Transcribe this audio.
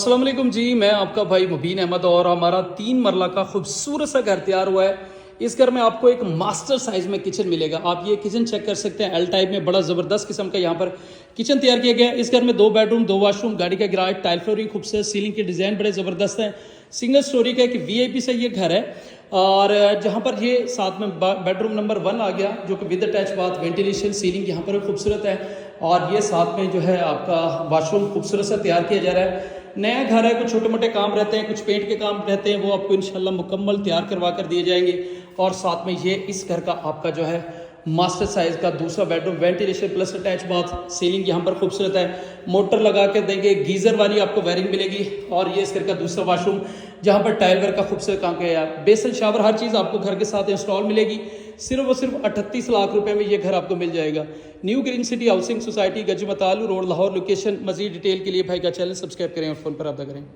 अस्सलाम वालेकुम जी, मैं आपका भाई मुबीन अहमद और हमारा 3 मरला का खूबसूरत सा घर तैयार हुआ है। इस घर में आपको एक मास्टर साइज में किचन मिलेगा। आप ये किचन चेक कर सकते हैं, एल टाइप में बड़ा ज़बरदस्त किस्म का यहाँ पर किचन तैयार किया गया है। इस घर में 2 बेडरूम 2 वाशरूम, गाड़ी का गैराज, टाइल फ्लोरिंग खूबसूरत, सीलिंग के डिज़ाइन बड़े ज़बरदस्त हैं। सिंगल स्टोरी का एक वीआईपी से ये घर है और जहाँ पर ये साथ में बेडरूम नंबर 1 आ गया जो कि with attach bath, ventilation, ceiling यहाँ पर खूबसूरत है और ये साथ में जो है आपका वाशरूम खूबसूरत सा तैयार किया जा रहा है। नया घर है, कुछ छोटे मोटे काम रहते हैं, कुछ पेंट के काम रहते हैं, वो आपको इंशाल्लाह मुकम्मल तैयार करवा कर दिए जाएंगे। और साथ में ये इस घर का आपका जो है मास्टर साइज का दूसरा bedroom, ventilation plus attach bath, ceiling यहाँ पर खूबसूरत है, मोटर लगा के देंगे, गीजर वाली आपको वायरिंग मिलेगी। और ये इस घर का दूसरा वाशरूम जहाँ पर टाइल वर्क का खूबसूरत काम किया है, बेसन शावर हर चीज़ आपको घर के साथ इंस्टॉल मिलेगी। सिर्फ और सिर्फ 38 लाख रुपए में ये घर आपको मिल जाएगा। New green city housing society, गजमतालू रोड, लाहौर लोकेशन। मजीद डिटेल के लिए भाई का चैनल सब्सक्राइब करें और फ़ोन पर रब्ता करें।